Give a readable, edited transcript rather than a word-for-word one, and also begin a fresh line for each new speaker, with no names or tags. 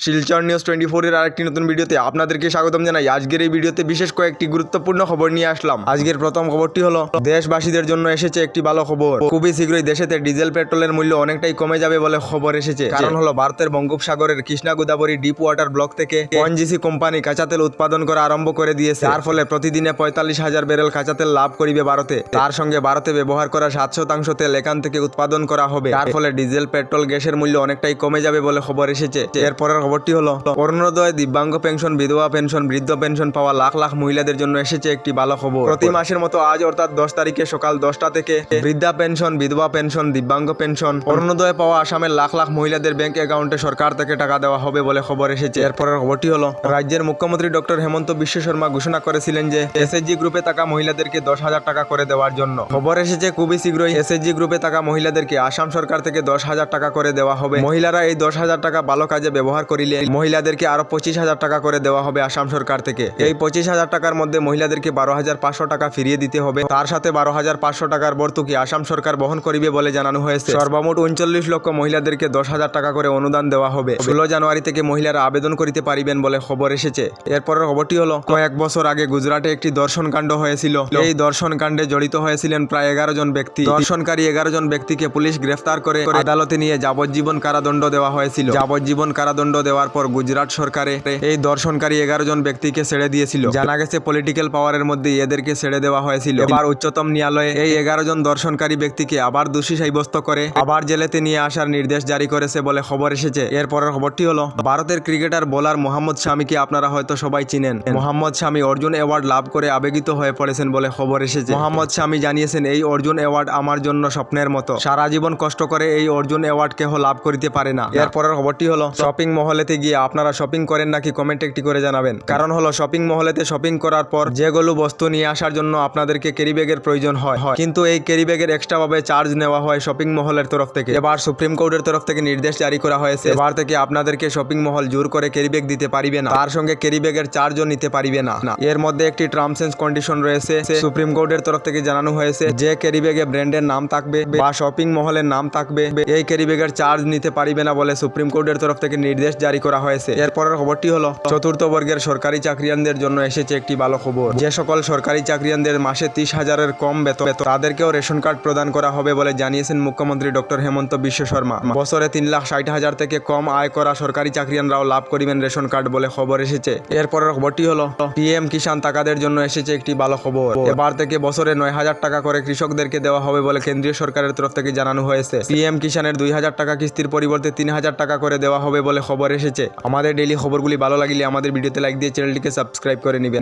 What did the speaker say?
Silchar news 24 এর আরেকটি নতুন ভিডিওতে আপনাদেরকে স্বাগতম জানাই। আজকের এই ভিডিওতে বিশেষ কয়েকটি গুরুত্বপূর্ণ খবর নিয়ে আসলাম। আজকের প্রথম খবরটি হলো দেশবাসীদের জন্য এসেছে একটি ভালো খবর। খুবই শীঘ্রই দেশেতে ডিজেল পেট্রোলের মূল্য অনেকটাই কমে যাবে বলে খবর এসেছে। কারণ হলো ভারতের বঙ্গোপসাগরের Krishna Godavari deep water block থেকে ওএনজিসি কোম্পানি কাঁচা তেল উৎপাদন করা আরম্ভ করে দিয়েছে। যার ফলে প্রতিদিনে 45,000 ব্যারেল কাঁচা তেল লাভ করিবে ভারতে। তার সঙ্গে ভারতে ব্যবহার করা 7% তেল এখান থেকে উৎপাদন করা হবে। তার ফলে ডিজেল পেট্রোল গ্যাসের মূল্য অনেকটাই কমে যাবে বলে খবর এসেছে। এরপরের খবরটি হলো অরুণোদয়, দিব্যাঙ্গ পেনশন, বিধবা পেনশন, বৃদ্ধ পেনশন পাওয়া লাখ লাখ মহিলাদের জন্য এসেছে একটি ভালো খবর। প্রতি মাসের মতো আজ অর্থাৎ 10 তারিখে সকাল 10টা থেকে বৃদ্ধা পেনশন, বিধবা পেনশন, দিব্যাঙ্গ পেনশন, অরুণোদয় পাওয়া আসামের লাখ লাখ মহিলাদের ব্যাংক অ্যাকাউন্টে সরকার থেকে টাকা দেওয়া হবে বলে খবর এসেছে। এরপরের খবরটি হলো রাজ্যের মুখ্যমন্ত্রী ডক্টর হেমন্ত বিশ্ব শর্মা ঘোষণা করেছিলেন যে এসএইচজি গ্রুপে থাকা মহিলাদেরকে 10,000 টাকা করে দেওয়ার জন্য। খবর এসেছে খুবই শীঘ্রই এসএইচজি গ্রুপে থাকা মহিলাদেরকে আসাম সরকার থেকে 10,000 টাকা করে দেওয়া হবে। মহিলারা এই 10,000 টাকা ভালো কাজে ব্যবহার করিলে মহিলাদেরকে আরো 25,000 টাকা করে দেওয়া হবে আসাম সরকার থেকে। এই 25,000 টাকার মধ্যে মহিলাদেরকে 12,500 টাকা ফিরিয়ে দিতে হবে। তার সাথে 12,500 টাকার ভর্তুকি আসাম সরকার বহন করিবে বলে জানানো হয়েছে। সর্বমোট 39 লক্ষ মহিলাদেরকে 10,000 টাকা করে অনুদান দেওয়া হবে। 16 জানুয়ারি থেকে মহিলারা আবেদন করিতে পারিবেন বলে খবর এসেছে। এরপরের খবরটি হলো কয়েক বছর আগে গুজরাটে একটি দর্শন কাণ্ড হয়েছিল। এই দর্শন কাণ্ডে জড়িত হয়েছিলেন প্রায় 11 জন ব্যক্তি। দর্শনকারী 11 জন ব্যক্তিকে পুলিশ গ্রেফতার করে আদালতে নিয়ে যাবজ্জীবন কারাদণ্ড দেওয়া হয়েছিল। যাবজ্জীবন কারাদণ্ড দেওয়ার পর গুজরাট সরকারে এই দর্শনকারী 11 জন ব্যক্তিকে ছেড়ে দিয়েছিল। জানা গেছে পলিটিক্যাল পাওয়ারের মধ্যে এদেরকে ছেড়ে দেওয়া হয়েছিল। এবার উচ্চতম ন্যায়ালয়ে এই 11 জন দর্শনকারী ব্যক্তিকে আবার দোষী সাব্যস্ত করে আবার জেলেতে নিয়ে আসার নির্দেশ জারি করেছে বলে খবর এসেছে। এরপরের খবরটি হলো ভারতের ক্রিকেটার বোলার মোহাম্মদ শামিকে আপনারা হয়তো সবাই চিনেন। মোহাম্মদ শামি অর্জুন অ্যাওয়ার্ড লাভ করে আবেগিত হয়ে পড়েছেন বলে খবর এসেছে। মোহাম্মদ শামি জানিয়েছেন, এই অর্জুন অ্যাওয়ার্ড আমার জন্য স্বপ্নের মতো। সারা জীবন কষ্ট করে এই অর্জুন অ্যাওয়ার্ড কেহ লাভ করিতে পারে না। এরপরের খবরটি হলো শপিং মহলেতে গিয়ে আপনারা শপিং করেন নাকি কমেন্ট একটি করে জানাবেন। কারণ হলো শপিং মহলেতে শপিং করার পর যেগুলো বস্তু নিয়ে আসার জন্য আপনাদেরকে ক্যারি ব্যাগের প্রয়োজন হয়, কিন্তু এই ক্যারি ব্যাগের এক্সট্রা ভাবে চার্জ নেওয়া হয় শপিং মহলের তরফ থেকে। এবার সুপ্রিম কোর্টের তরফ থেকে নির্দেশ জারি করা হয়েছে, এবার থেকে আপনাদেরকে শপিং মহল জোর করে ক্যারি ব্যাগ দিতে পারিবে না, তার সঙ্গে ক্যারি ব্যাগের চার্জও নিতে পারিবে না। এর মধ্যে একটি টার্মস এন্ড কন্ডিশন রয়েছে। সুপ্রিম কোর্টের তরফ থেকে জানানো হয়েছে যে ক্যারি ব্যাগে ব্র্যান্ডের নাম থাকবে বা শপিং মহলের নাম থাকবে, এই ক্যারি ব্যাগের চার্জ নিতে পারিবে না বলে সুপ্রিম কোর্টের তরফ থেকে নির্দেশ জারি করা হয়েছে। এরপরের খবরটি হলো চতুর্থ বর্গের সরকারি চাকরিয়ানদের জন্য এসেছে একটি ভালো খবর। যে সকল সরকারি চাকরিয়ানদের মাসে 30,000-এর কম বেতন তাদেরকেও রেশন কার্ড প্রদান করা হবে বলে জানিয়েছেন মুখ্যমন্ত্রী ডক্টর হেমন্ত বিশ্ব শর্মা। বছরে 3,60,000 থেকে কম আয় করা সরকারি চাকরিয়ানরাও লাভ করিবেন রেশন কার্ড বলে খবর এসেছে। এরপরের খবরটি হলো পিএম কিষাণ টাকাদের জন্য এসেছে একটি ভালো খবর। এবার থেকে বছরে 9,000 টাকা করে কৃষকদেরকে দেওয়া হবে বলে কেন্দ্রীয় সরকারের তরফ থেকে জানানো হয়েছে। পিএম কিষাণের 2,000 টাকা কিস্তির পরিবর্তে 3,000 টাকা করে দেওয়া হবে বলে খবর এসেছে। আমাদের ডেইলি খবরগুলি ভালো লাগলে আমাদের ভিডিওতে লাইক দিয়ে চ্যানেলটিকে সাবস্ক্রাইব করে নেবেন।